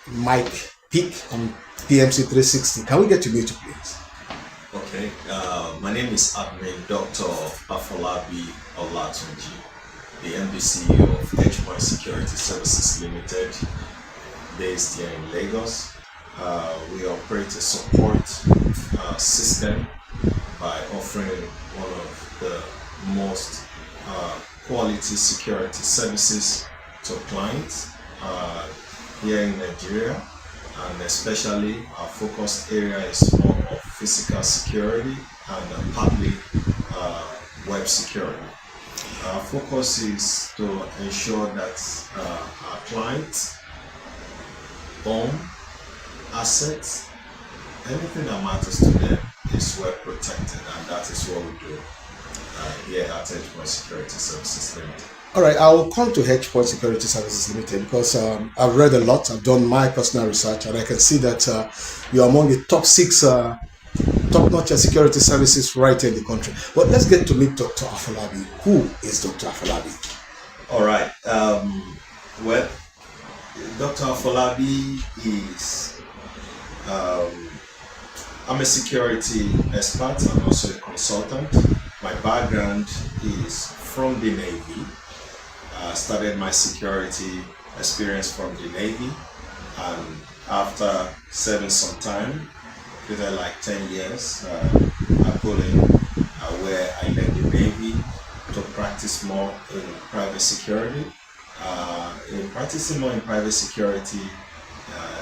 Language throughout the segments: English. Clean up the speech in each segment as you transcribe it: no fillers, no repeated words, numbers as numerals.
Mike Peak on PMC 360. Can we get you muted, please? Okay, my name is Admin Dr. Afolabi Olatunji, the MD CEO of Edgepoint Security Services Limited, based here in Lagos. We operate a support system by offering one of the most quality security services to clients here in Nigeria, and especially our focus area is more of physical security and partly web security. Our focus is to ensure that our clients own assets, anything that matters to them is well protected, and that is what we do here at Edgepoint Security Services Limited. All right, I will come to Edgepoint Security Services Limited because I've read a lot. I've done my personal research, and I can see that you're among the top 6 top-notch security services right in the country. But let's get to meet Dr. Afolabi. Who is Dr. Afolabi? All right. Well, Dr. Afolabi is I'm a security expert and also a consultant. My background is from the Navy. I started my security experience from the Navy, and after serving some time, within like 10 years, I put in where I left the Navy to practice more in private security. In practicing more in private security,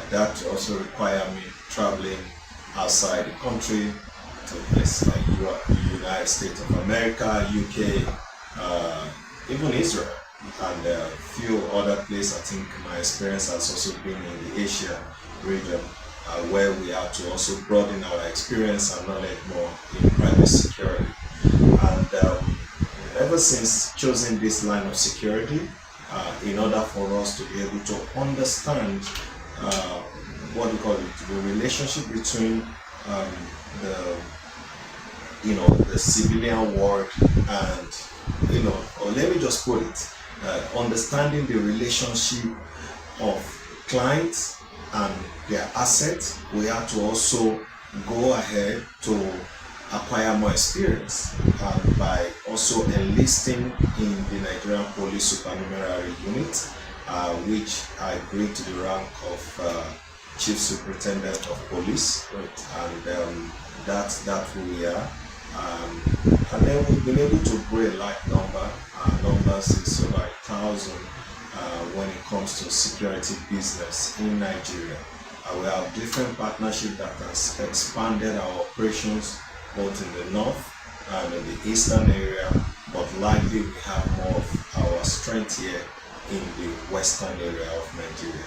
that also required me traveling outside the country to places like the United States of America, UK, even Israel, and a few other places. I think my experience has also been in the Asia region, where we have to also broaden our experience and knowledge more in private security. And ever since choosing this line of security, in order for us to be able to understand what we call it, the relationship between the civilian world and, or let me just put it, understanding the relationship of clients and their assets, we have to also go ahead to acquire more experience by also enlisting in the Nigerian Police Supernumerary Unit, which I agreed to the rank of Chief Superintendent of Police, and that's who we are. And then we've been able to grow a large number. Our numbers is over 1,000 when it comes to security business in Nigeria. We have different partnerships that has expanded our operations both in the north and in the eastern area, but likely we have more of our strength here in the western area of Nigeria.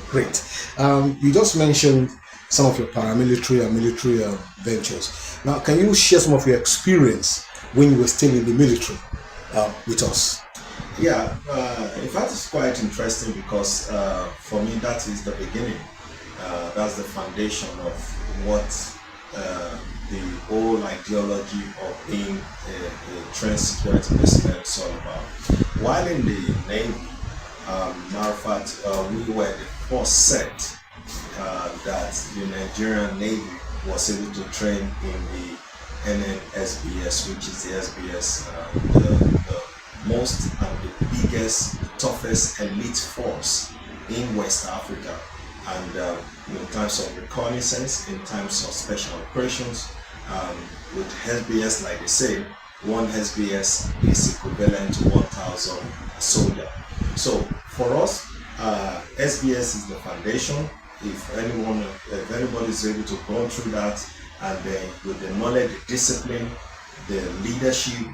Great. You just mentioned some of your paramilitary and military ventures. Now, can you share some of your experience when you were still in the military with us? Yeah, in fact, it's quite interesting because for me, that is the beginning. That's the foundation of what the whole ideology of being a trained security personnel is all about. While in the Navy, matter of fact, we were the first set that the Nigerian Navy was able to train in the NNSBS, which is the SBS, the most and the biggest, the toughest elite force in West Africa. And in terms of reconnaissance, in terms of special operations, with SBS, like they say, one SBS is equivalent to 1,000 soldiers. So for us, SBS is the foundation. If anybody is able to go through that, and then with the knowledge, the discipline, the leadership,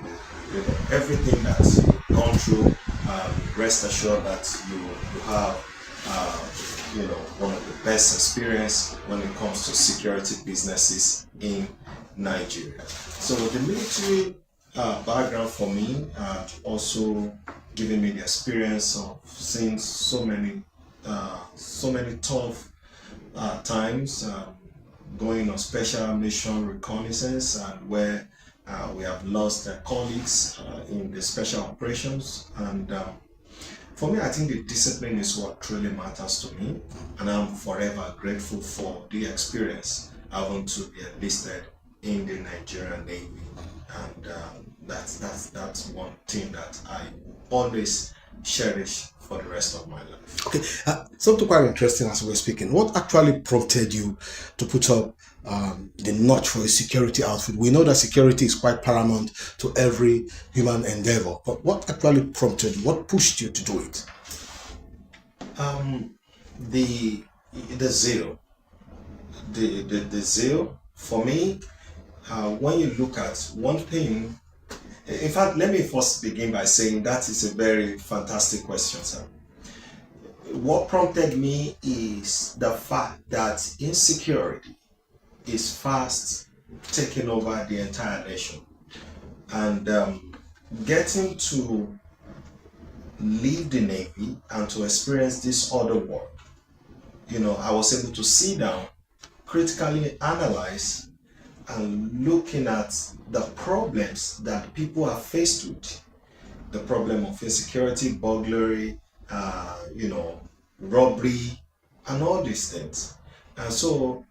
everything that you've gone through, rest assured that you have one of the best experience when it comes to security businesses in Nigeria. So the military background for me also given me the experience of seeing so many tough times, going on special mission reconnaissance, and where we have lost colleagues in the special operations. And for me, I think the discipline is what truly matters to me, and I'm forever grateful for the experience having to be enlisted in the Nigerian Navy, and that's one thing that I always cherish for the rest of my life. Okay, something quite interesting as we were speaking. What actually prompted you to put up the notch for a security outfit? We know that security is quite paramount to every human endeavor, but what actually prompted you? What pushed you to do it? The zeal, the zeal for me. When you look at one thing, in fact, let me first begin by saying that is a very fantastic question, sir. What prompted me is the fact that insecurity is fast taking over the entire nation, and getting to leave the Navy and to experience this other world. I was able to sit down, critically analyze, and looking at the problems that people are faced with, the problem of insecurity, burglary, robbery, and all these things. And so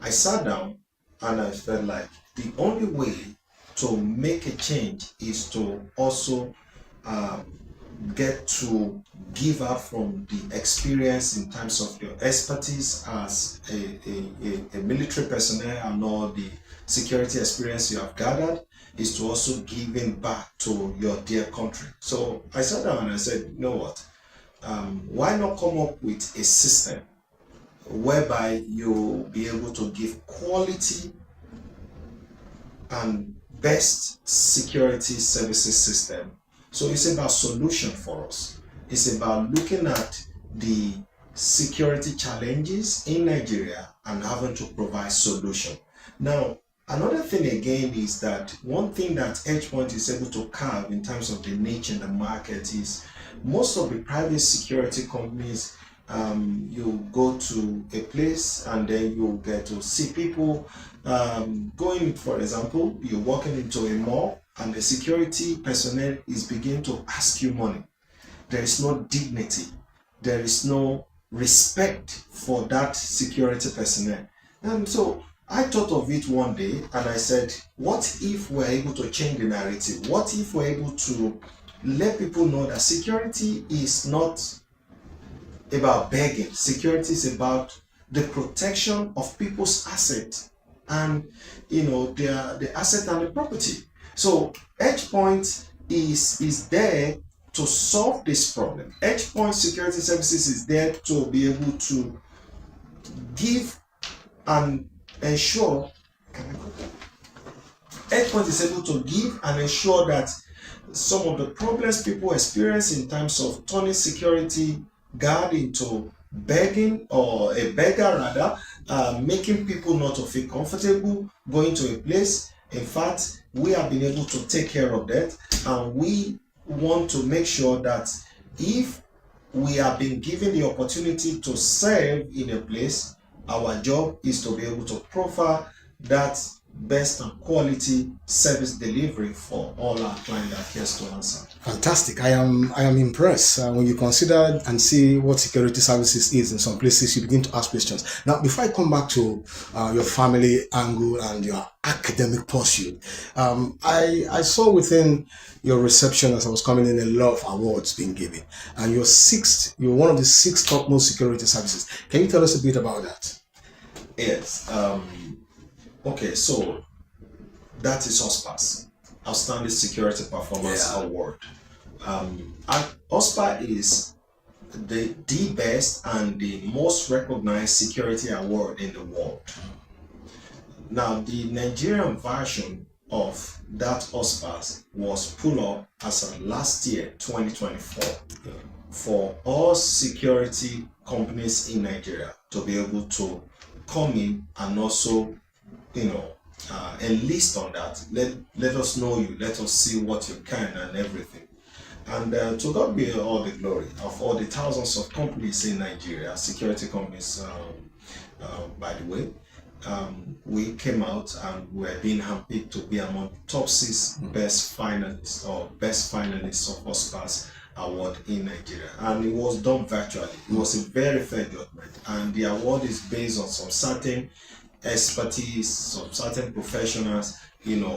I sat down and I felt like the only way to make a change is to also get to give up from the experience in terms of your expertise as a military personnel and all the security experience you have gathered, is to also giving back to your dear country. So I sat down and I said, you know what, why not come up with a system whereby you'll be able to give quality and best security services system. So it's about solution for us. It's about looking at the security challenges in Nigeria and having to provide solution. Now, another thing again is that one thing that EdgePoint is able to carve in terms of the niche in the market is most of the private security companies, you go to a place and then you get to see people going, for example, you're walking into a mall and the security personnel is beginning to ask you money. There is no dignity. There is no respect for that security personnel. And so I thought of it one day and I said, what if we're able to change the narrative? What if we're able to let people know that security is not about begging? Security is about the protection of people's assets and the asset and the property. So EdgePoint is there to solve this problem. EdgePoint Security Services is there to be able to give and ensure. EdgePoint is able to give and ensure that some of the problems people experience in terms of turning security guard into begging, or a beggar rather, making people not to feel comfortable going to a place. In fact, we have been able to take care of that, and we want to make sure that if we have been given the opportunity to serve in a place, our job is to be able to provide that best and quality service delivery for all our clients that cares to answer. Fantastic. I am impressed. When you consider and see what security services is in some places, you begin to ask questions. Now, before I come back to your family angle and your academic pursuit, I saw within your reception as I was coming in a lot of awards being given, and you're one of the 6 topmost security services. Can you tell us a bit about that? Yes. Okay, so that is OSPAS, Outstanding Security Performance Award. OSPA is the best and the most recognized security award in the world. Now, the Nigerian version of that OSPAS was pulled up as of last year, 2024, for all security companies in Nigeria to be able to come in and also enlist on that. Let us know you, let us see what you can and everything. And to God be all the glory of all the thousands of companies in Nigeria, security companies, by the way. We came out and we're being handpicked to be among top 6 best finalists of OSPAS award in Nigeria, and it was done virtually. It was a very fair judgment, and the award is based on some certain expertise, some certain professionals,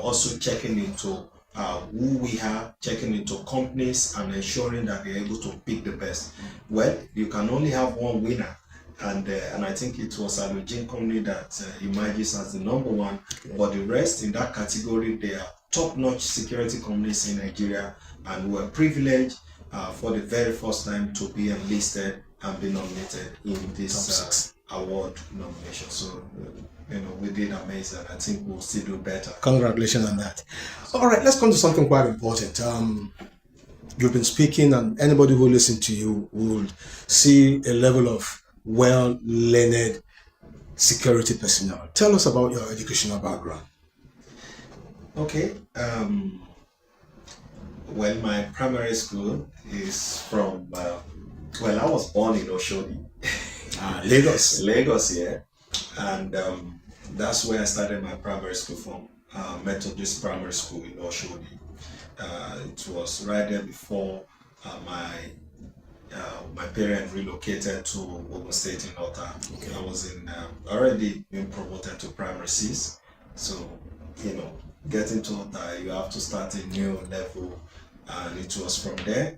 also checking into who we are, checking into companies, and ensuring that they're able to pick the best. Well, you can only have one winner, and I think it was a Alogene company that emerges as the number one. But the rest in that category, they are top-notch security companies in Nigeria, and we're privileged for the very first time to be enlisted and be nominated in this award nomination. So, we did amazing. I think we'll still do better. Congratulations on that. All right, let's come to something quite important. You've been speaking, and anybody who listens to you will see a level of well-learned security personnel. Tell us about your educational background. Okay. Well, my primary school is from, I was born in Oshodi. Lagos. Lagos, yeah. And that's where I started my primary school from, Methodist Primary School in Oshodi. It was right there before my parents relocated to Ogun State in Ota. Okay. I was already being promoted to primary 6. So, getting to Ota, you have to start a new level. And it was from there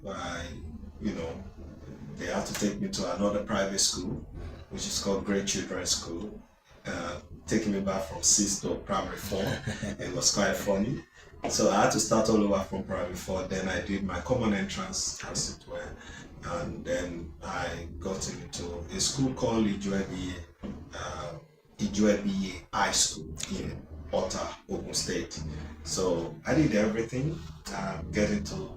they had to take me to another private school, which is called Great Children's School, taking me back from 6 to primary 4. It was quite funny. So I had to start all over from primary 4. Then I did my common entrance, as it were. And then I got into a school called Ijuebiye High School in Ota, Ogun State. So I did everything, getting to,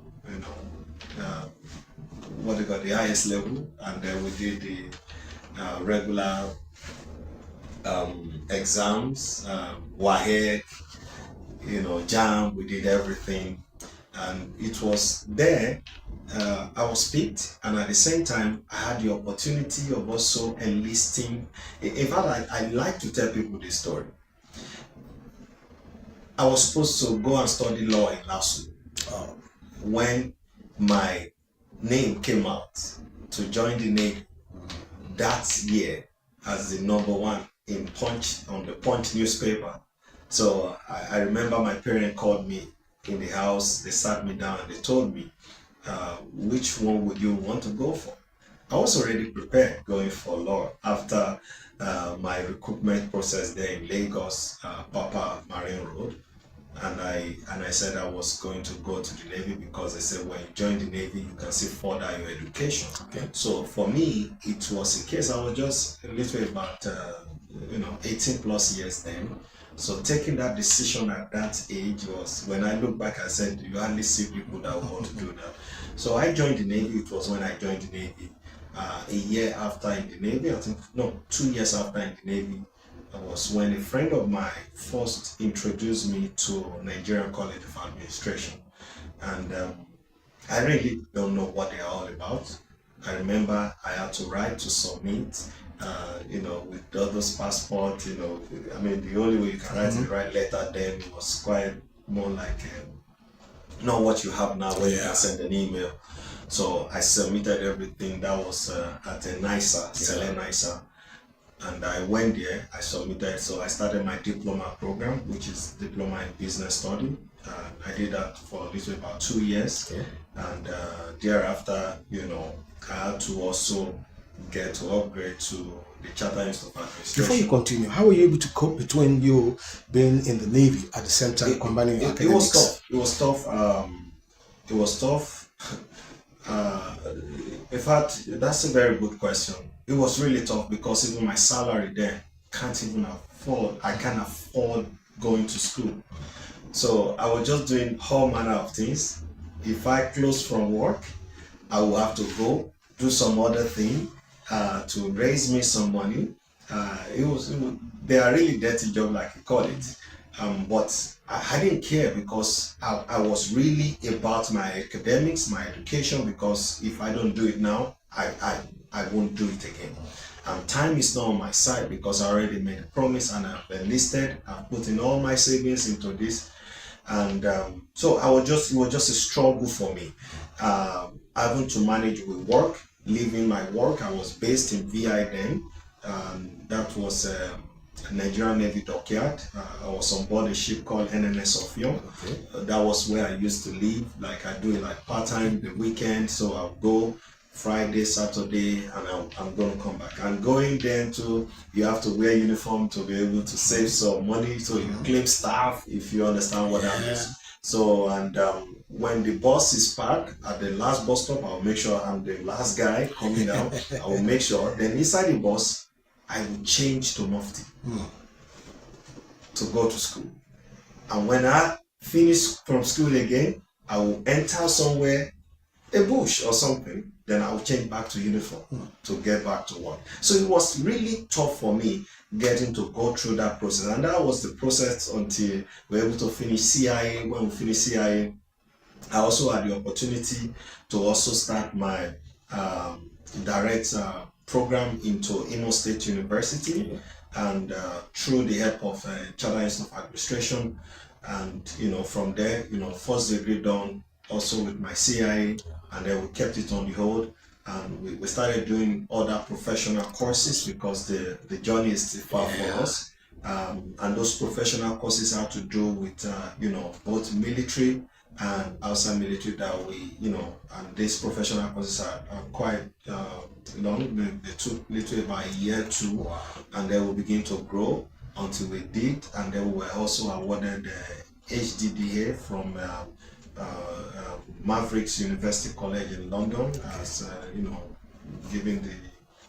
the highest level, and then we did the regular exams, WAHEC, JAM, we did everything. And it was there, I was picked, and at the same time, I had the opportunity of also enlisting. In fact, I like to tell people this story. I was supposed to go and study law in LASU. When my name came out to join the Navy that year as the number 1 in Punch, on the Punch newspaper. So I remember my parent called me in the house. They sat me down and they told me, which one would you want to go for? I was already prepared going for law after my recruitment process there in Lagos, Papa Marine Road. And I said I was going to go to the Navy because they said when you join the Navy, you can still further your education. Okay. So for me, it was a case, I was just a little about 18 plus years then. So taking that decision at that age was, when I look back, I said, you hardly see people that want to do that. So I joined the Navy. It was when I joined the Navy. A year after in the Navy, 2 years after in the Navy, was when a friend of mine first introduced me to Nigerian College of Administration. And I really don't know what they are all about. I remember I had to write to submit, with the other's passport, the only way you can write is write letter then. It was quite more like not what you have now where you can send an email. So I submitted everything. That was at a NISA, Sele NISA. And I went there, I submitted, so I started my diploma program, which is Diploma in Business Study. I did that for a little about 2 years. Okay. And thereafter, I had to also get to upgrade to the Charter Institute of Administration. Before you continue, how were you able to cope between you being in the Navy at the same time combining your academics? It was tough. In fact, that's a very good question. It was really tough because even my salary there I can't afford going to school. So I was just doing all manner of things. If I close from work, I will have to go do some other thing to raise me some money. They are really dirty job, like you call it. But I didn't care because I was really about my academics, my education, because if I don't do it now, I won't do it again. Time is not on my side because I already made a promise and I've enlisted. I've put in all my savings into this. And so it was just a struggle for me. Having to manage with work, leaving my work. I was based in VI then. That was a Nigerian Navy dockyard. I was on board a ship called NNS Ofion. Okay. That was where I used to live. Like I do it like part time the weekend. So I'll go Friday, Saturday, and I'm going to come back. And going there too, you have to wear uniform to be able to save some money. So you claim staff, if you understand what that means. So, and when the bus is parked at the last bus stop, I'll make sure I'm the last guy coming out. I will make sure. Then inside the bus, I will change to mufti to go to school. And when I finish from school again, I will enter somewhere, a bush or something, then I'll change back to uniform to get back to work. So it was really tough for me getting to go through that process. And that was the process until we were able to finish CIA. When we finished CIA, I also had the opportunity to also start my direct program into Imo State University. And through the help of Charter Institute of Administration, and from there, first degree done also with my CIA, and then we kept it on the hold, and we started doing other professional courses because the journey is still far for us. And those professional courses have to do with both military and outside military that we and these professional courses are quite long. They took literally about a year or two. Wow. And then we begin to grow until we did, and then we were also awarded the HDDA from Mavericks University College in London as giving the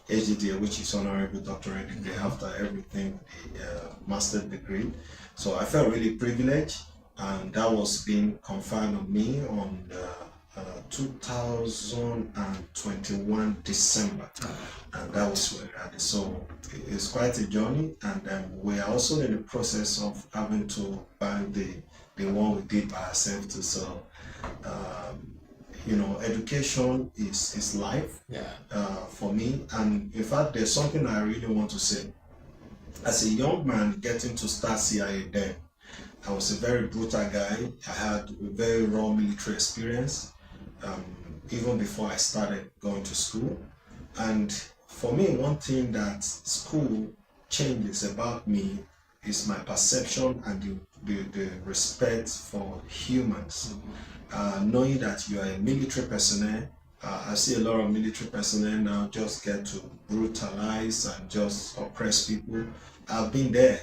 HDDA, which is honorable doctorate degree after everything, the master's degree. So I felt really privileged, and that was being conferred on me on 2021 December, and that was where I had it. So it's quite a journey, and we are also in the process of having to buy the one we did by ourselves too. So education is life for me. And in fact, there's something I really want to say. As a young man getting to start CIA then, I was a very brutal guy. I had a very raw military experience, even before I started going to school. And for me, one thing that school changes about me is my perception and the respect for humans. Knowing that you are a military personnel, I see a lot of military personnel now just get to brutalize and just oppress people. I've been there,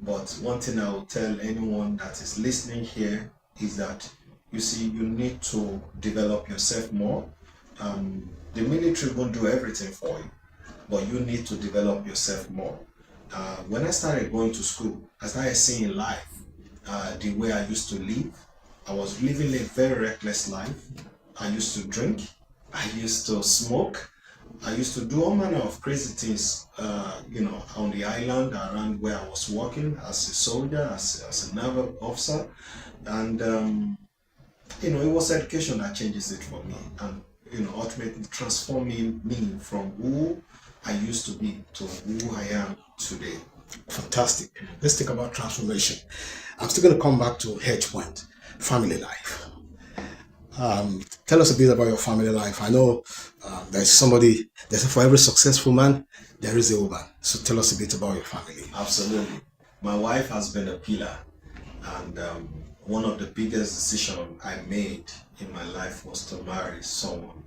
but one thing I will tell anyone that is listening here is that you see, you need to develop yourself more. The military won't do everything for you, but you need to develop yourself more. When I started going to school, I started seeing life the way I used to live. I was living a very reckless life. I used to drink. I used to smoke. I used to do all manner of crazy things, on the island around where I was working as a soldier, as a naval officer. And, it was education that changes it for me, and, ultimately transforming me from who I used to be to who I am today. Fantastic. Let's think about transformation. I'm still going to come back to Hedge Point, family life. Tell us a bit about your family life. I know for every successful man, there is a woman. So tell us a bit about your family. Absolutely. My wife has been a pillar, and one of the biggest decisions I made in my life was to marry someone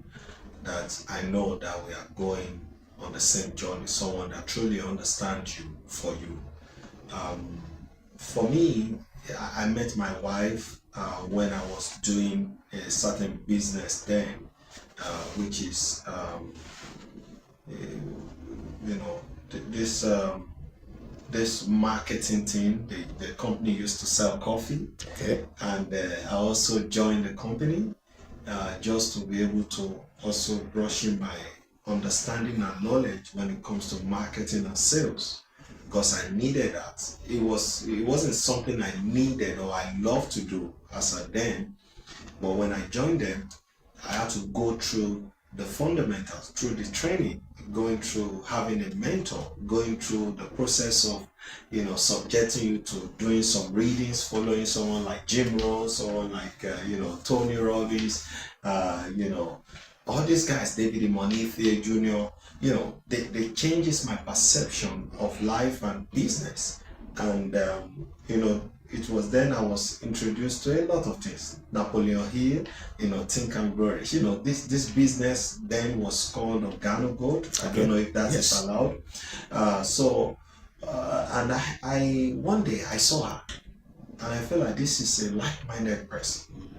that I know that we are going on the same journey, someone that truly understands you for you. For me, I met my wife when I was doing a certain business then, which is, this marketing thing. The company used to sell coffee, and I also joined the company just to be able to also brush in my understanding and knowledge when it comes to marketing and sales, because I needed that. It wasn't something I needed or I loved to do as a then, but when I joined them, I had to go through the fundamentals, through the training, going through having a mentor, going through the process of, subjecting you to doing some readings, following someone like Jim Rohn, someone like, Tony Robbins, all these guys, David Imonife Jr., they changes my perception of life and business. And, it was then I was introduced to a lot of things. Napoleon Hill, Think and Grow Rich. This business then was called Organo Gold. I don't know if that is allowed. And I one day I saw her, and I felt like this is a like-minded person.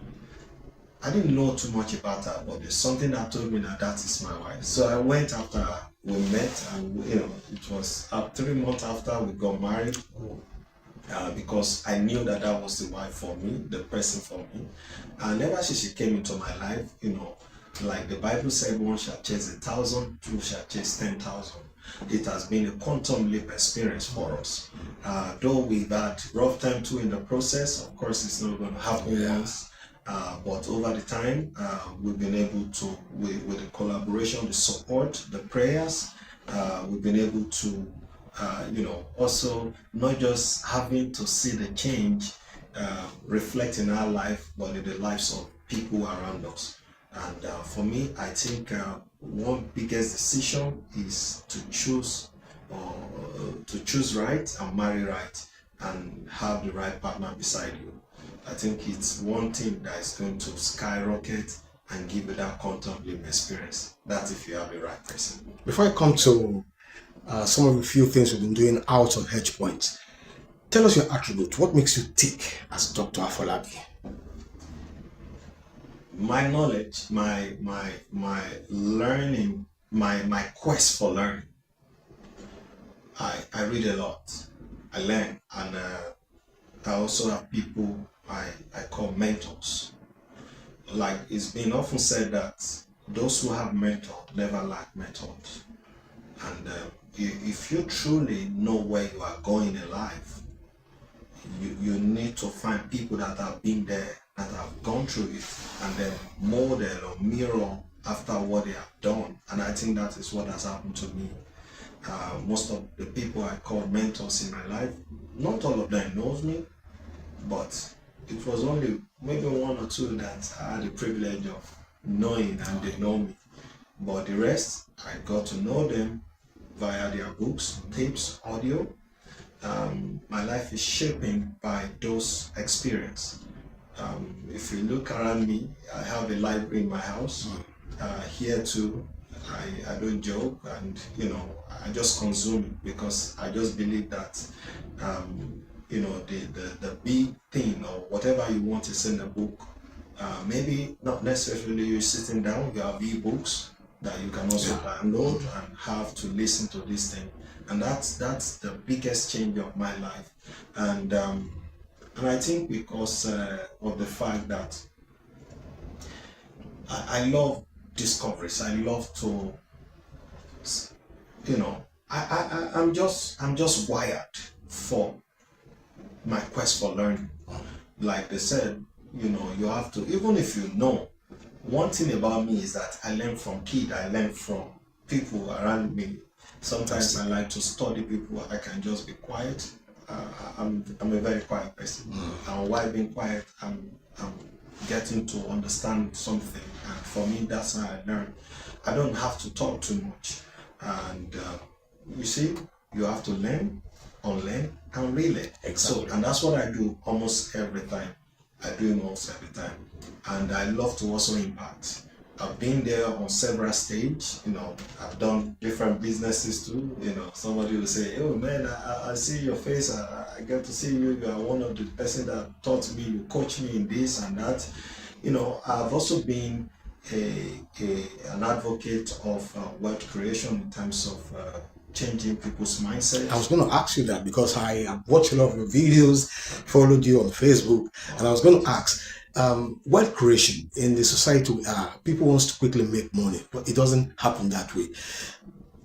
I didn't know too much about her, but there's something that told me that is my wife. So I went after her. We met, and it was 3 months after we got married. Because I knew that was the wife for me, the person for me. And ever since she came into my life, like the Bible said, one shall chase 1,000, two shall chase 10,000. It has been a quantum leap experience for us. Though we've had rough time too in the process, of course it's not going to happen once. But over the time, we've been able to, with the collaboration, the support, the prayers, we've been able to also not just having to see the change reflect in our life, but in the lives of people around us. And for me, I think one biggest decision is to choose right and marry right and have the right partner beside you. I think it's one thing that is going to skyrocket and give you that quantum leap experience. That's if you have the right person. Before I come to some of the few things we've been doing out of Hedge Point, tell us your attribute. What makes you tick as Dr. Afolabi? My knowledge, my learning, my quest for learning. I read a lot. I learn, and I also have people I call mentors. Like it's been often said that those who have mentors never lack mentors. And if you truly know where you are going in life, you need to find people that have been there, that have gone through it, and then model or mirror after what they have done. And I think that is what has happened to me. Most of the people I call mentors in my life, not all of them knows me, but it was only maybe one or two that I had the privilege of knowing, and they know me. But the rest, I got to know them via their books, tapes, audio. My life is shaped by those experiences. If you look around me, I have a library in my house. Here too, I don't joke, and I just consume it because I just believe that the big thing or whatever you want is in the book. Maybe not necessarily you sitting down. You have e-books that you can also download and have to listen to this thing, and that's the biggest change of my life. And I think because of the fact that I love discoveries. I love to, I'm just wired for my quest for learning. Like they said, you have to, even if you know. One thing about me is that I learn from kids. I learn from people around me. Sometimes I like to study people. I can just be quiet. I'm a very quiet person. And while being quiet, I'm getting to understand something. And for me, that's how I learn. I don't have to talk too much. And you see, you have to learn, unlearn, and relearn. Exactly. So, and that's what I do almost every time. I do it almost every time. And I love to also impact. I've been there on several stages. I've done different businesses too. Somebody will say, "Oh man, I see your face. I get to see you. You are one of the person that taught me. You coach me in this and that." I've also been an advocate of wealth creation in terms of changing people's mindsets. I was going to ask you that because I have watched a lot of your videos, followed you on Facebook, and I was going to ask, wealth creation in the society we are, people wants to quickly make money, but it doesn't happen that way.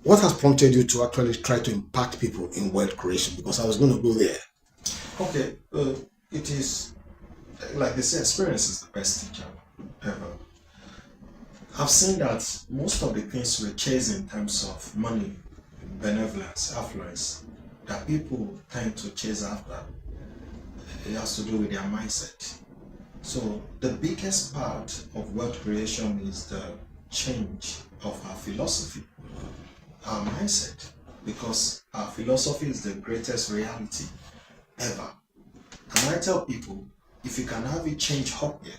What has prompted you to actually try to impact people in wealth creation? Because I was going to go there. Okay, it is, like they say, experience is the best teacher ever. I've seen that most of the things we chase in terms of money, benevolence, affluence, that people tend to chase after, it has to do with their mindset. So the biggest part of wealth creation is the change of our philosophy, our mindset, because our philosophy is the greatest reality ever. And I tell people, if you can have it change up here,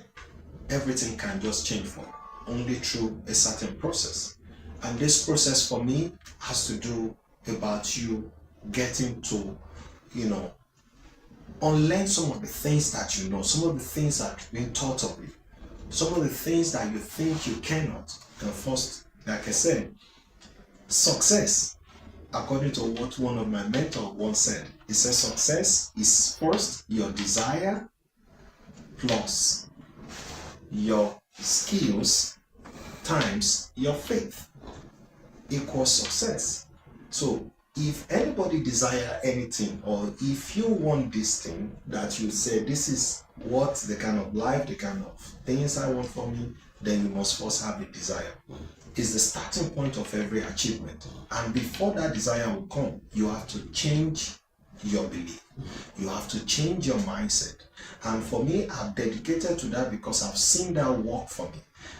everything can just change for only through a certain process. And this process for me has to do about you getting to, you know, unlearn some of the things that you know, some of the things that have been taught of you, some of the things that you think you cannot. And first, like I said, success, according to what one of my mentors once said, he said success is first your desire plus your skills times your faith equals success. So if anybody desire anything, or if you want this thing that you say this is what the kind of life, the kind of things I want for me, then you must first have a desire. It's the starting point of every achievement. And before that desire will come, you have to change your belief. You have to change your mindset. And for me, I've dedicated to that because I've seen that work for me.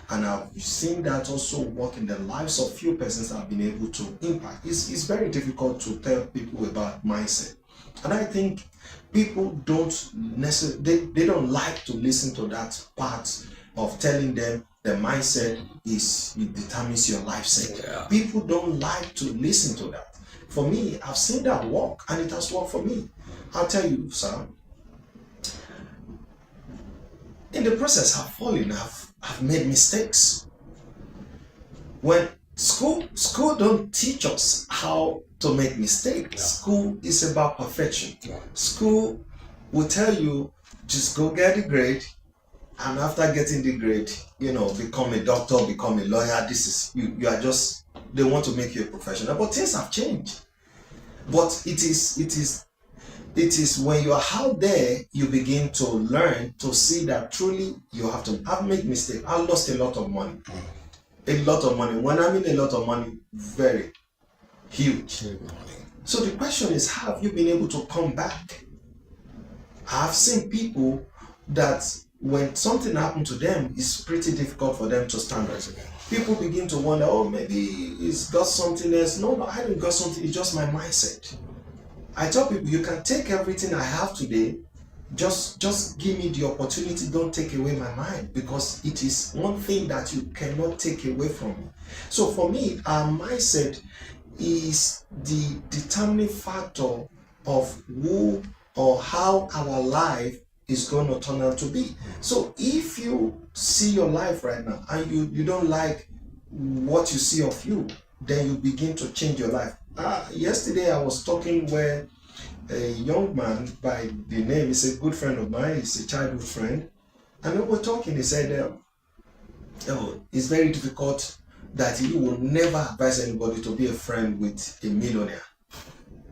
And I've seen that also work in the lives of few persons I've been able to impact. It's very difficult to tell people about mindset. And I think people don't necessarily, they don't like to listen to that part of telling them the mindset it determines your life set. Yeah. People don't like to listen to that. For me, I've seen that work, and it has worked for me. I'll tell you, sir, in the process I've fallen, I've made mistakes. When school don't teach us how to make mistakes. Yeah. School is about perfection. Yeah. School will tell you, just go get the grade, and after getting the grade, become a doctor, become a lawyer. This is you are just, they want to make you a professional. But things have changed. But it is when you are out there, you begin to learn to see that truly you have to. I've made mistakes. I lost a lot of money. A lot of money. When I mean a lot of money, very huge. So the question is, have you been able to come back? I've seen people that when something happened to them, it's pretty difficult for them to stand up. People begin to wonder, oh, maybe it's got something else. No, I didn't got something. It's just my mindset. I tell people, you can take everything I have today. Just give me the opportunity. Don't take away my mind, because it is one thing that you cannot take away from me. So for me, our mindset is the determining factor of who or how our life is going to turn out to be. So if you see your life right now and you don't like what you see of you, then you begin to change your life. Yesterday I was talking where a young man by the name, is a good friend of mine, he's a childhood friend, and we were talking. He said, it's very difficult, that he will never advise anybody to be a friend with a millionaire.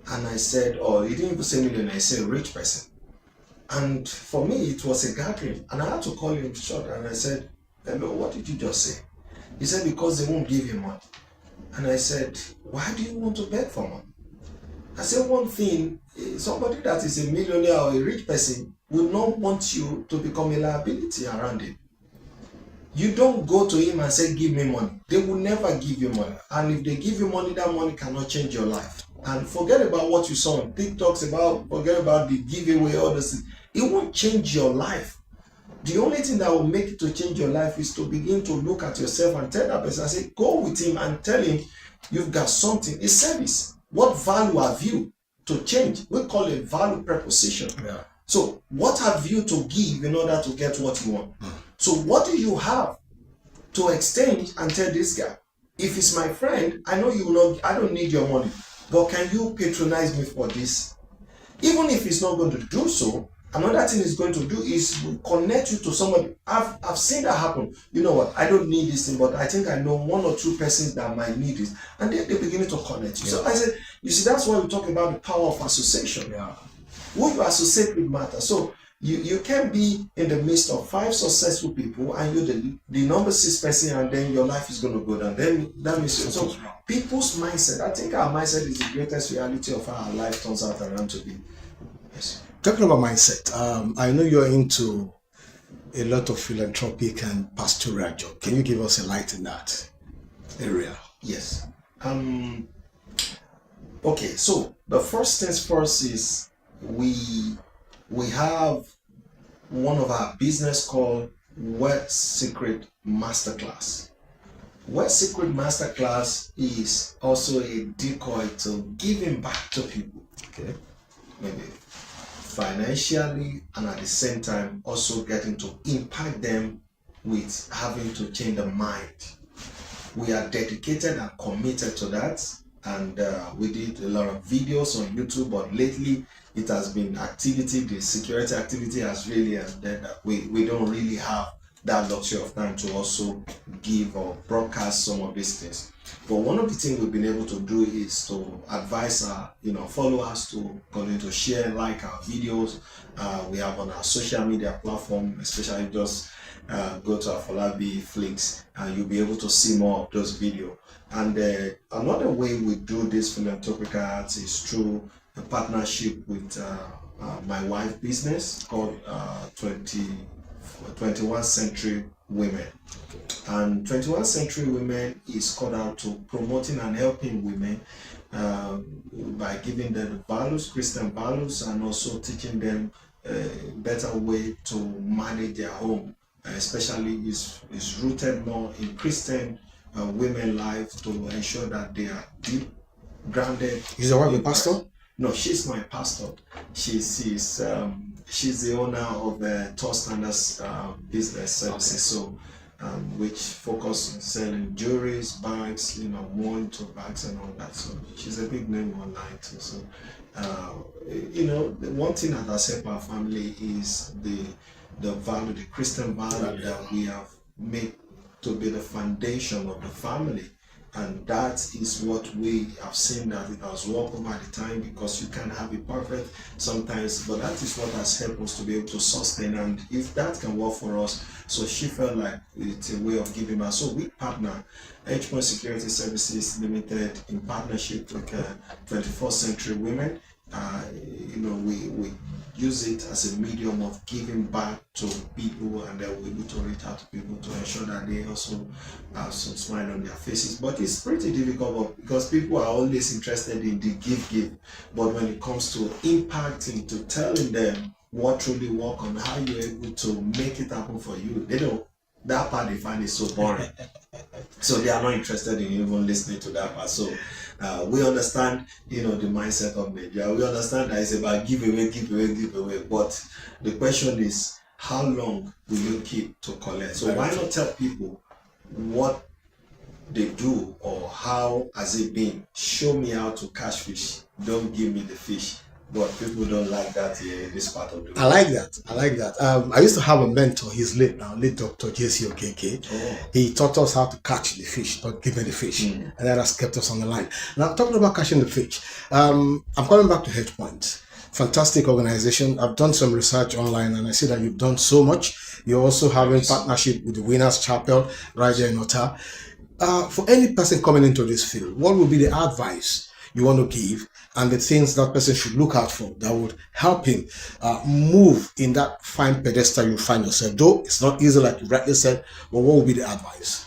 And I said, he didn't even say millionaire, he said rich person. And for me, it was a gathering, and I had to call him short, and I said, hello, what did you just say? He said, because they won't give you money. And I said, why do you want to beg for money? I said, one thing, somebody that is a millionaire or a rich person will not want you to become a liability around him. You don't go to him and say, give me money. They will never give you money. And if they give you money, that money cannot change your life. And forget about what you saw on TikToks about, forget about the giveaway, all this things. It won't change your life. The only thing that will make it to change your life is to begin to look at yourself and tell that person, I say, go with him and tell him you've got something. It's service. What value have you to change? We call it value proposition. Yeah. So what have you to give in order to get what you want? So what do you have to exchange and tell this guy? If he's my friend, I know you will not, I don't need your money, but can you patronize me for this? Even if he's not going to do so, another thing he's going to do is connect you to somebody. I've seen that happen. You know what? I don't need this thing, but I think I know one or two persons that might need it. And they're beginning to connect you. Yeah. So I said, you see, that's why we talk about the power of association. Yeah. Who you associate with matters. So You can be in the midst of 5 successful people and you're the number 6 person, and then your life is going to go down. Then that means so people's mindset. I think our mindset is the greatest reality of how our life turns out around to be. Yes. Talking about mindset, I know you're into a lot of philanthropic and pastoral job. Can you give us a light in that area? Yes. Okay, so the first things first is we have one of our business called Wealth Secret Masterclass. Wealth Secret Masterclass is also a decoy to giving back to people. Okay. Maybe financially, and at the same time also getting to impact them with having to change their mind. We are dedicated and committed to that, and we did a lot of videos on YouTube, but lately it has been activity, the security activity has really ended. We don't really have that luxury of time to also give or broadcast some of these things. But one of the things we've been able to do is to advise our followers to continue to share, like our videos. We have on our social media platform, especially just go to Afolabi Flicks, and you'll be able to see more of those videos. And another way we do this philanthropic arts is through a partnership with my wife business called 21st Century Women. And 21st Century Women is called out to promoting and helping women by giving them values, Christian values, and also teaching them a better way to manage their home. Especially is rooted more in Christian women life, to ensure that they are deep grounded. Is your wife a pastor? No, she's my pastor. She's the owner of Top Standards Business Services, so which focus on selling jewelries, bags, one-to bags and all that. So she's a big name online too. So the one thing that has helped our family is the value, the Christian value that we have made to be the foundation of the family. And that is what we have seen, that it has worked over the time, because you can't have it perfect sometimes, but that is what has helped us to be able to sustain. And if that can work for us, so she felt like it's a way of giving back. So we partner H-Point Security Services Limited in partnership with 21st Century Women. We use it as a medium of giving back to people, and then we're able to reach out to people to ensure that they also have some smile on their faces. But it's pretty difficult because people are always interested in the give. But when it comes to impacting, to telling them what truly work on how you're able to make it happen for you, they don't. That part they find is so boring. So they are not interested in even listening to that part. So we understand, the mindset of media. We understand that it's about give away. But the question is, how long will you keep to collect? So why not tell people what they do, or how has it been? Show me how to catch fish. Don't give me the fish. But people don't like that here in this part of the world. I like that. I used to have a mentor, he's late now, late Dr. J.C. Okeke. Oh. He taught us how to catch the fish, not give me the fish. And that has kept us on the line. Now, talking about catching the fish, I'm coming back to H-Point. Fantastic organization. I've done some research online, and I see that you've done so much. You're also having partnership with the Winners Chapel right there in Ota. For any person coming into this field, what would be the advice you want to give, and the things that person should look out for that would help him move in that fine pedestal you find yourself? Though it's not easy, like you rightly said, but what would be the advice?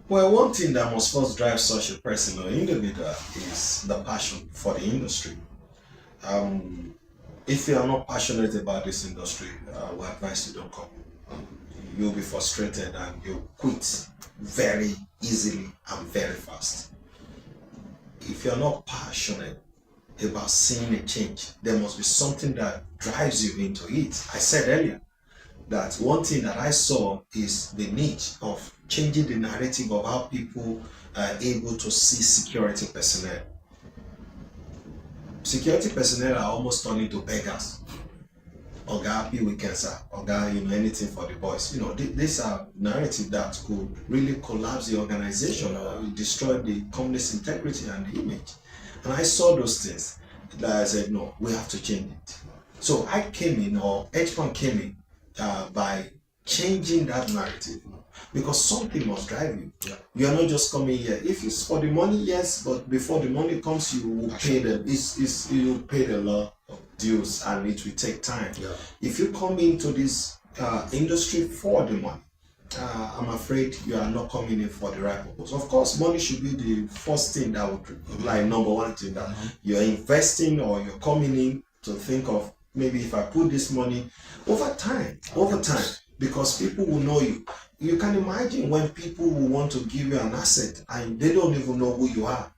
Well, one thing that must first drive such a person or individual is the passion for the industry. If you are not passionate about this industry, we advise you don't come. You'll be frustrated and you'll quit very easily and very fast. If you're not passionate about seeing a change, there must be something that drives you into it. I said earlier that one thing that I saw is the need of changing the narrative of how people are able to see security personnel. Security personnel are almost turning to beggars. Oga, happy weekend, sir. Oga, anything for the boys. These are narrative that could really collapse the organization or destroy the company's integrity and the image. And I saw those things that I said, no, we have to change it. So I came in, or H1 came in by changing that narrative, because something must drive you. Yeah. You are not just coming here. If it's for the money, yes, but before the money comes, you will pay them. You pay a lot of dues, and it will take time. Yeah. If you come into this industry for the money, I'm afraid you are not coming in for the right purpose. Of course, money should be the first thing that would, like, number one thing that you're investing, or you're coming in to think of, maybe if I put this money over time, because people will know you. You can imagine when people will want to give you an asset and they don't even know who you are.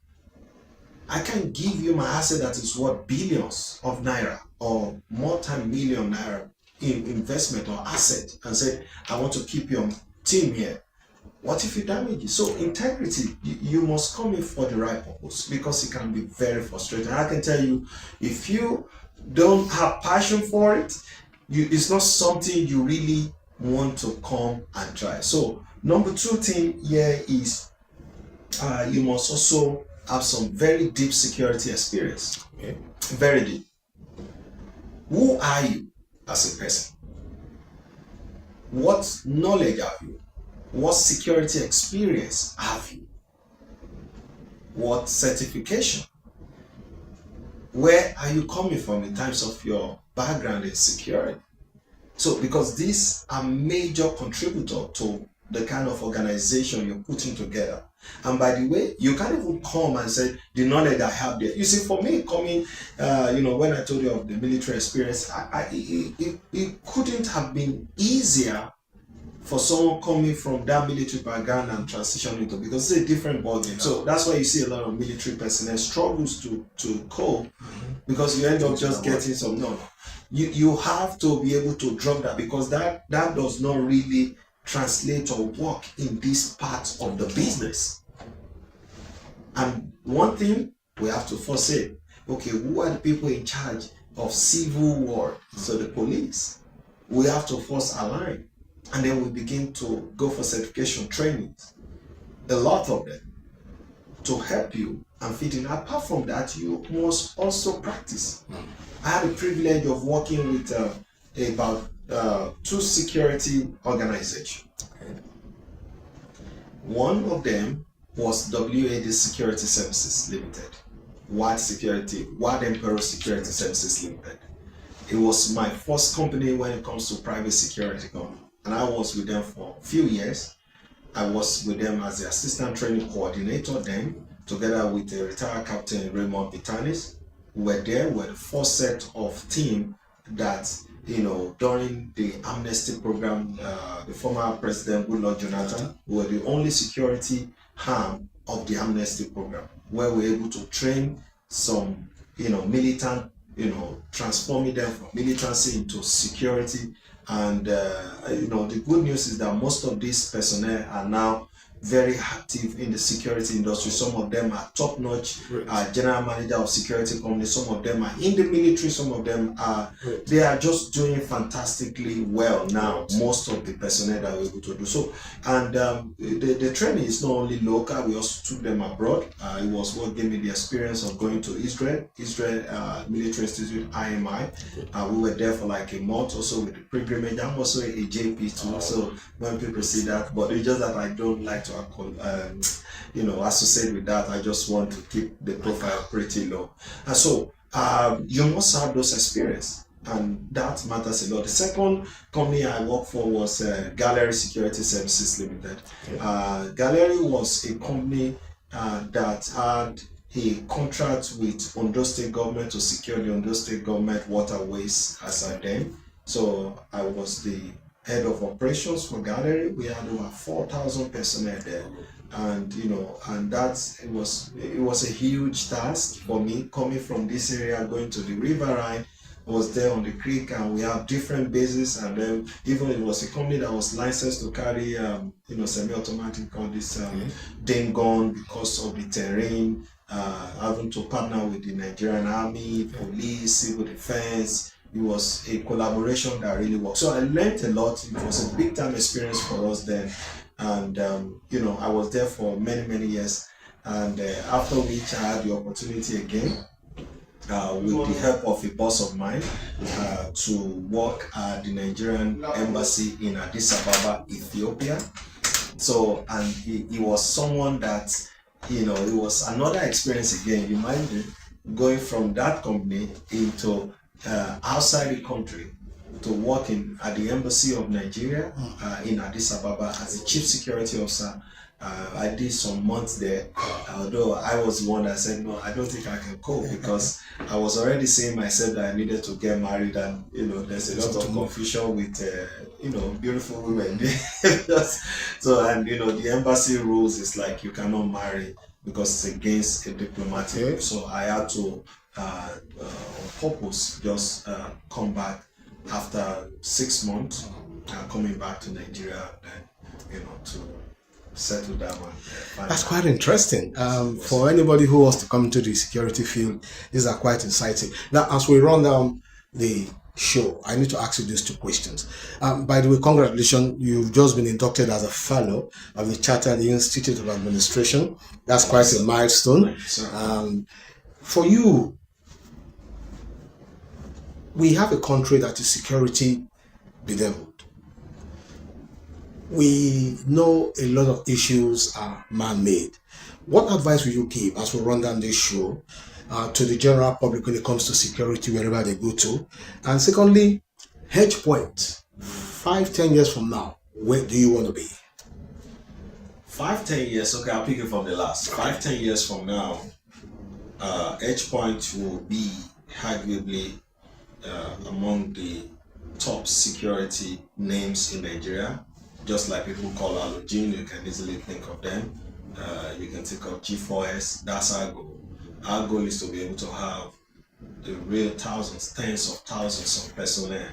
I can give you my asset that is worth billions of naira or multi-million naira in investment or asset, and say, I want to keep your team here. What if you damage it? So integrity, you must come in for the right purpose, because it can be very frustrating. I can tell you, if you don't have passion for it, it's not something you really want to come and try. So number two thing here is you must also have some very deep security experience. Okay. Very deep. Who are you as a person? What knowledge have you? What security experience have you? What certification? Where are you coming from in terms of your background in security? So, because these are major contributor to the kind of organization you're putting together. And by the way, you can't even come and say the knowledge I have there. You see, for me coming, when I told you of the military experience, it couldn't have been easier for someone coming from that military background and transitioning into, because it's a different ballgame. So that's why you see a lot of military personnel struggles to cope, because you end up just getting some. No. You have to be able to drop that, because that does not really translate or work in this part of the business. And one thing we have to first say, okay, who are the people in charge of civil war? So the police. We have to first align, and then we begin to go for certification trainings, a lot of them, to help you and fit in. Apart from that, you must also practice. I had the privilege of working with about 2 security organizations. One of them was WAD Security Services Limited, Wad Emperor Security Services Limited. It was my first company when it comes to private security company, and I was with them for a few years. I was with them as the assistant training coordinator then, together with the retired Captain Raymond Vitanis. We were there. We were the first set of team that, during the amnesty program, the former President Goodluck Jonathan, we were the only security arm of the amnesty program, where we were able to train some, militant, transforming them from militancy into security. And, the good news is that most of these personnel are now very active in the security industry. Some of them are top-notch general manager of security companies. Some of them are in the military. Some of them are, they are just doing fantastically well now, most of the personnel that we're able to do. So, and the training is not only local, we also took them abroad. It was what gave me the experience of going to Israel Military Institute, IMI. We were there for like a month or so with the pilgrimage. I'm also a JP too, so when people see that, but it's just that I don't like to associate with that. I just want to keep the profile pretty low. And so you must have those experience, and that matters a lot. The second company I worked for was Gallery Security Services Limited. Gallery was a company that had a contract with Ondo State government to secure the Ondo State government waterways as at then. So I was the head of operations for Gallery. We had over 4,000 personnel there, and it was a huge task for me, coming from this area, going to the riverine. I was there on the creek, and we have different bases, and then even it was a company that was licensed to carry semi-automatic on this Dane gun, because of the terrain, having to partner with the Nigerian Army, police, civil defense. It was a collaboration that really worked. So I learned a lot. It was a big time experience for us then. And, I was there for many, many years. And after which I had the opportunity again with the help of a boss of mine to work at the Nigerian embassy in Addis Ababa, Ethiopia. So, and he was someone that, it was another experience again. Imagine going from that company into outside the country to work at the embassy of Nigeria in Addis Ababa as a chief security officer. I did some months there, although I was the one that said, no, I don't think I can cope, because I was already saying myself that I needed to get married, and there's a lot of confusion with beautiful women. So, and the embassy rules is like you cannot marry because it's against a diplomatic. Okay. So I had to on purpose just come back after 6 months, coming back to Nigeria, and to settle down. That's quite interesting. For anybody who wants to come into the security field, these are quite exciting. Now, as we run down the show, I need to ask you these two questions. By the way, congratulations, you've just been inducted as a fellow of the Chartered Institute of Administration. That's quite a milestone. For you, we have a country that is security bedeviled. We know a lot of issues are man-made. What advice will you give as we run down this show to the general public when it comes to security wherever they go to? And secondly, hedge point, 5-10 years from now, where do you want to be? 5-10 years, okay, I'll pick it from the last. 5-10 years from now, Edge Point will be arguably among the top security names in Nigeria. Just like people call Alogene, you can easily think of them. You can think of G4S. That's our goal. Our goal is to be able to have the real thousands, tens of thousands of personnel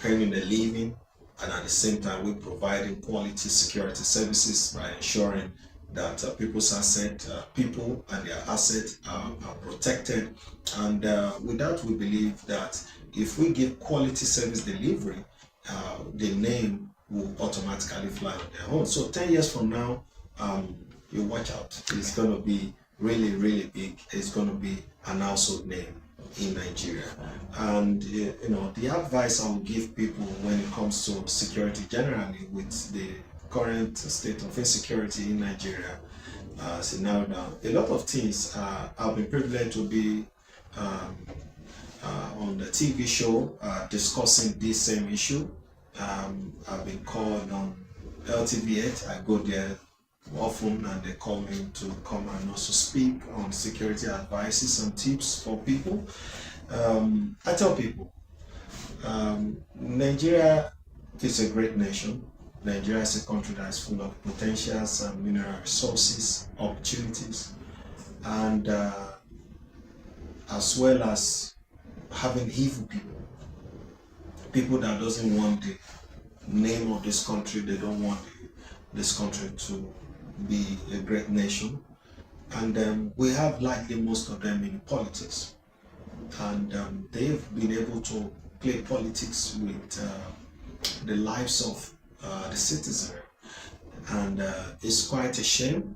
earning a living, and at the same time we're providing quality security services by ensuring that people's assets, people and their assets are protected. And with that, we believe that if we give quality service delivery, the name will automatically fly on their own. So 10 years from now, you watch out. It's going to be really, really big. It's going to be an household name in Nigeria. And the advice I will give people when it comes to security generally, with the current state of insecurity in Nigeria, now a lot of things. I've been privileged to be on the TV show discussing this same issue. I've been called on LTV8. I go there often, and they call me to come and also speak on security advices and tips for people. I tell people, Nigeria is a great nation. Nigeria is a country that is full of potentials and mineral resources, opportunities, and as well as having evil people that doesn't want the name of this country. They don't want this country to be a great nation, and we have likely most of them in politics, and they've been able to play politics with the lives of the citizen, and it's quite a shame.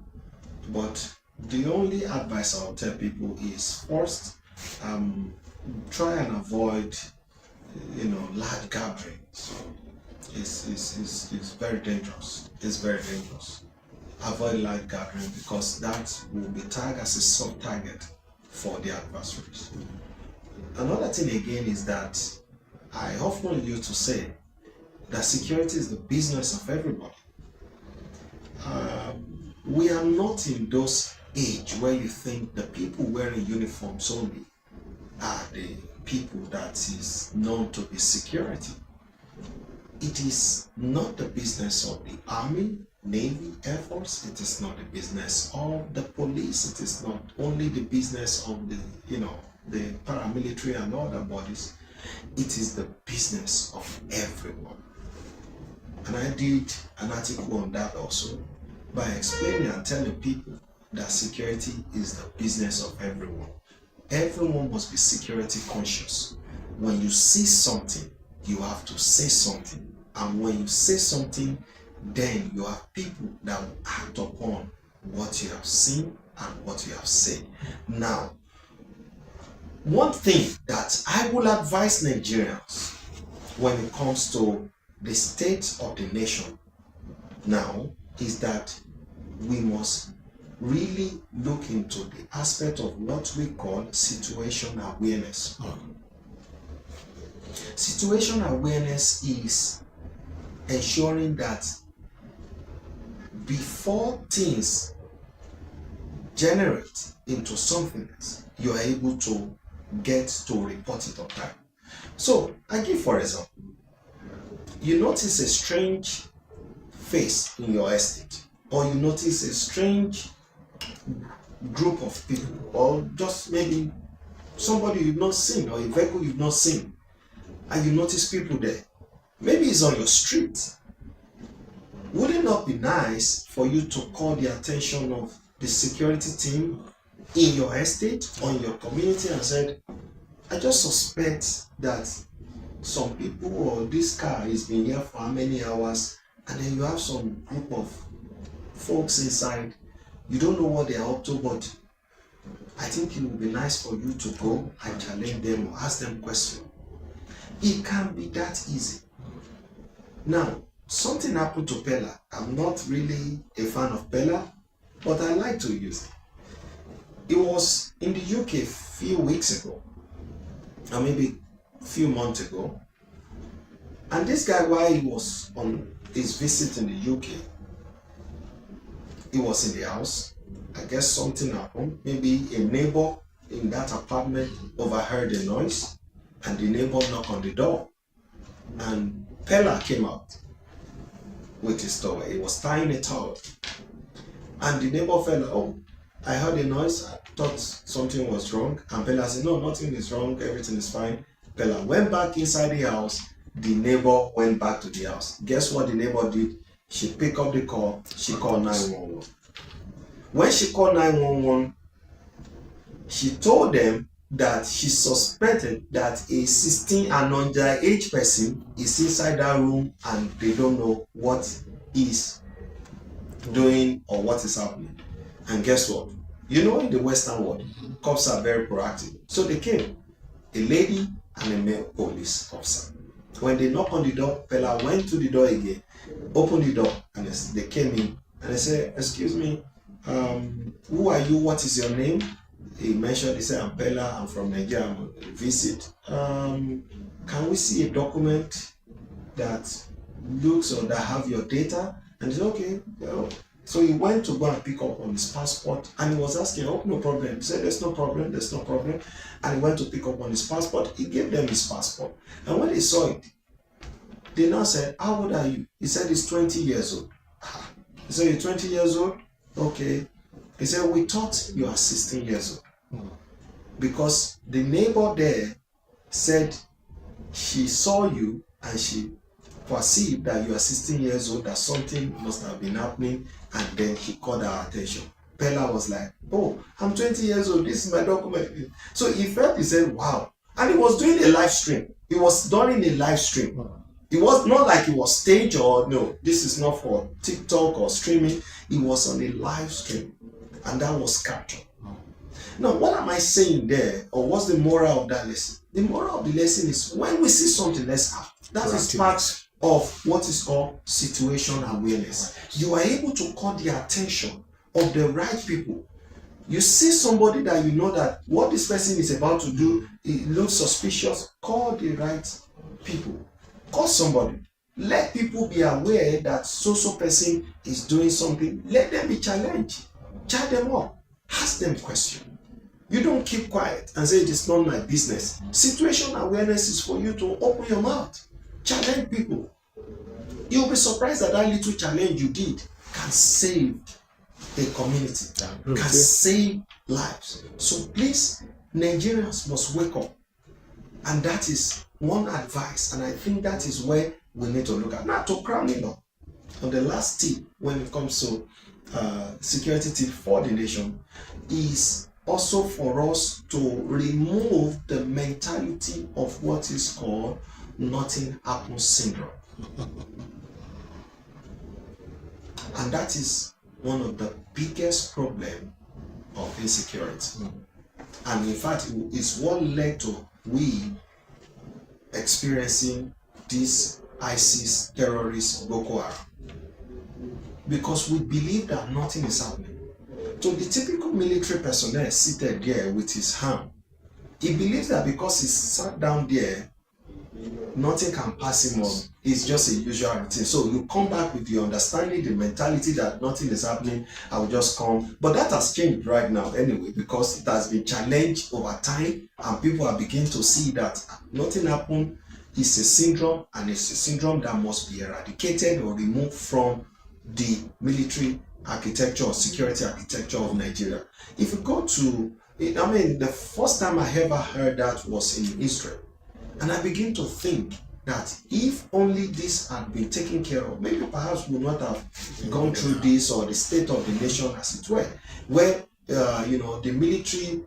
But the only advice I'll tell people is, first, try and avoid large gatherings. It's very dangerous. It's very dangerous. Avoid large gathering, because that will be tagged as a soft target for the adversaries. Another thing again is that I often used to say that security is the business of everybody. We are not in those age where you think the people wearing uniforms only are the people that is known to be security. It is not the business of the Army, Navy, Air Force. It is not the business of the police. It is not only the business of the paramilitary and other bodies. It is the business of everyone. And I did an article on that also, by explaining and telling people that security is the business of everyone. Everyone must be security conscious. When you see something, you have to say something. And when you say something, then you have people that will act upon what you have seen and what you have said. Now, One thing that I will advise Nigerians when it comes to the state of the nation now is that we must really look into the aspect of what we call situational awareness. Situational awareness is ensuring that before things generate into something else, you are able to get to report it on time. So, I give for example, you notice a strange face in your estate, or you notice a strange group of people, or just maybe somebody you've not seen, or a vehicle you've not seen, and you notice people there. Maybe it's on your street. Would it not be nice for you to call the attention of the security team in your estate or in your community and said, I just suspect that some people or this car has been here for how many hours, and then you have some group of folks inside. You don't know what they are up to, but I think it would be nice for you to go and challenge them or ask them questions. It can be that easy. Now, something happened to Pella. I'm not really a fan of Pella, but I like to use it. It was in the UK a few weeks ago, or maybe a few months ago. And this guy, while he was on his visit in the UK, he was in the house. I guess something happened. Maybe a neighbor in that apartment overheard a noise, and the neighbor knocked on the door. And Pella came out with his towel. He was tying a towel. And the neighbor felt, oh, I heard a noise. I thought something was wrong. And Pella said, no, nothing is wrong. Everything is fine. Pella went back inside the house. The neighbor went back to the house. Guess what the neighbor did? She picked up the call. She called 911. When she called 911, she told them that she suspected that a 16 and underage person is inside that room and they don't know what is doing or what is happening. And guess what? You know, in the Western world, cops are very proactive. So they came, a lady and a male police officer. When they knocked on the door, Pella went to the door again, opened the door, and they came in and they said, excuse me, who are you? What is your name? He mentioned, he said, I'm Pella, I'm from Nigeria, I'm on a visit. Can we see a document that looks or that have your data? And he said, okay. Well, so he went to go and pick up on his passport, and he was asking, oh, no problem. He said, there's no problem, there's no problem. And he went to pick up on his passport. He gave them his passport. And when they saw it, they now said, how old are you? He said, he's 20 years old. He said, you're 20 years old? Okay. He said, we thought you are 16 years old. Because the neighbor there said she saw you and she perceived that you are 16 years old, that something must have been happening, and then she called our attention. Pella was like, oh, I'm 20 years old, this is my document. So he felt, he said, wow. And he was doing a live stream. He was during a live stream. It was not like it was staged or no, this is not for TikTok or streaming. It was on a live stream, and that was captured. Now, what am I saying there, or what's the moral of that lesson? The moral of the lesson is when we see something, let's act. That is part of what is called situational awareness. You are able to call the attention of the right people. You see somebody that you know that what this person is about to do, it looks suspicious. Call the right people. Call somebody. Let people be aware that so person is doing something. Let them be challenged. Chat them up. Ask them questions. You don't keep quiet and say it is not my business. Situational awareness is for you to open your mouth. Challenge people. You'll be surprised that little challenge you did can save a community, can save lives. So please, Nigerians must wake up. And that is one advice, and I think that is where we need to look at. Now, to crown it up, on the last tip when it comes to security tip for the nation is also for us to remove the mentality of what is called nothing happens syndrome. And that is one of the biggest problems of insecurity. And in fact, it's what led to we experiencing this ISIS terrorist Boko Haram. Because we believe that nothing is happening. So the typical military personnel seated there with his hand, he believes that because he sat down there, nothing can pass him on. It's just a usual routine. So you come back with the understanding, the mentality that nothing is happening, I will just come. But that has changed right now anyway, because it has been challenged over time and people are beginning to see that nothing happened is a syndrome, and it's a syndrome that must be eradicated or removed from the military architecture or security architecture of Nigeria. If you go to, I mean, the first time I ever heard that was in Israel. And I begin to think that if only this had been taken care of, maybe perhaps we would not have gone through this, or the state of the nation as it were, where the military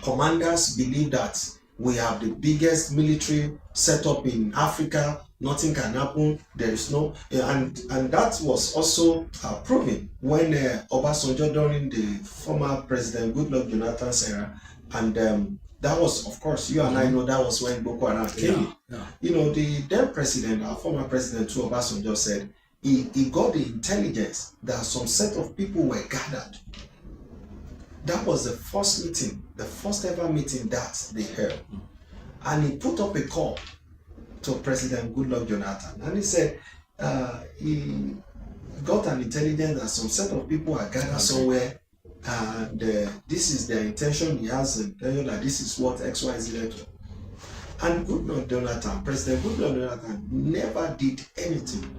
commanders believe that we have the biggest military setup in Africa. Nothing can happen. There is no, and that was also proven when Obasanjo, during the former President Goodluck Jonathan's era, and that was, of course, you and I know that was when Boko Haram came. The then president, our former president too, Obasanjo, said he got the intelligence that some set of people were gathered. That was the first meeting, the first ever meeting that they held. And he put up a call to President Goodluck Jonathan. And he said he got an intelligence that some set of people are gathered somewhere, and this is their intention. He has an intention that this is what XYZ led to. And Goodluck Jonathan, President Goodluck Jonathan, never did anything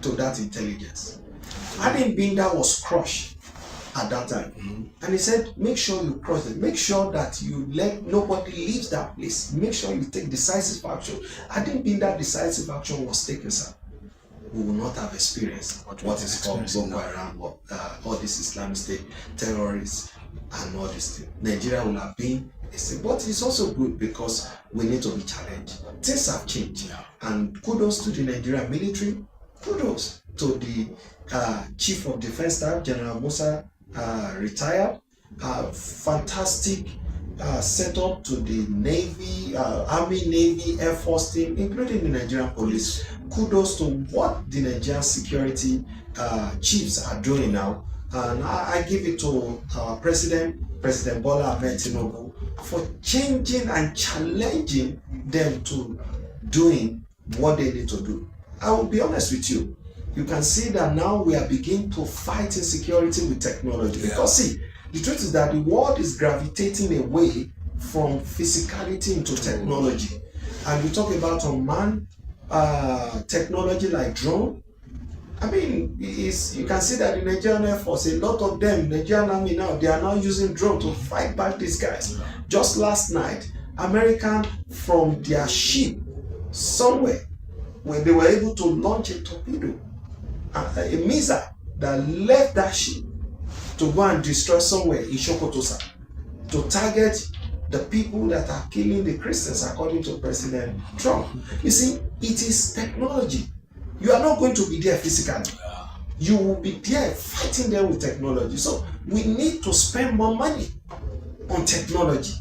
to that intelligence. Hadn't been that was crushed at that time. And he said, make sure you cross it. Make sure that you let nobody leaves that place. Make sure you take decisive action. Hadn't been that decisive action was taken, sir, we will not have experienced what is called Boko Haram, all this Islamic State, terrorists, and all this thing. Nigeria will have been a state. But it's also good because we need to be challenged. Things have changed. And kudos to the Nigerian military. Kudos to the Chief of Defense Staff, General Musa, retired. Fantastic setup to the Navy, Army, Navy, Air Force team, including the Nigerian police. Kudos to what the Nigerian security chiefs are doing now. And I give it to our President Bola Ahmed Tinubu, for changing and challenging them to doing what they need to do. I will be honest with you. You can see that now we are beginning to fight insecurity with technology. Because see, the truth is that the world is gravitating away from physicality into technology. And you talk about unmanned technology like drone. I mean, you can see that the Nigerian Air Force, a lot of them, Nigerian Army now, they are now using drone to fight back these guys. Just last night, American from their ship somewhere, when they were able to launch a torpedo, a missile that left that ship to go and destroy somewhere in Sokoto, to target the people that are killing the Christians, according to President Trump. You see, it is technology. You are not going to be there physically. You will be there fighting them with technology. So we need to spend more money on technology.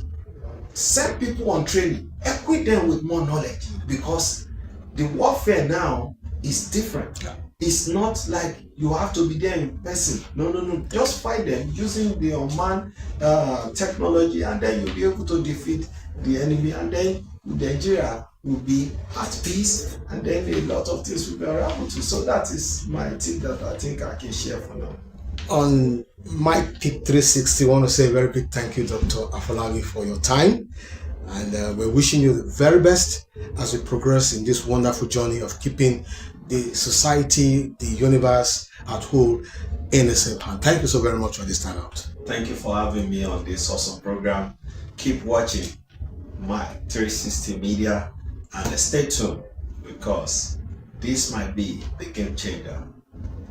Send people on training. Equip them with more knowledge, because the warfare now is different. It's not like you have to be there in person. No. Just fight them using the unmanned technology, and then you'll be able to defeat the enemy, and then Nigeria will be at peace, and then a lot of things will be around too. So that is my tip that I think I can share for now. On my Pick 360, I want to say a very big thank you, Dr. Afolabi, for your time. And we're wishing you the very best as we progress in this wonderful journey of keeping the society, the universe at whole in a safe hand. Thank you so very much for this time out. Thank you for having me on this awesome program. Keep watching my 360 Media and stay tuned, because this might be the game changer.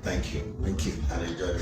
Thank you. Thank you. And enjoy the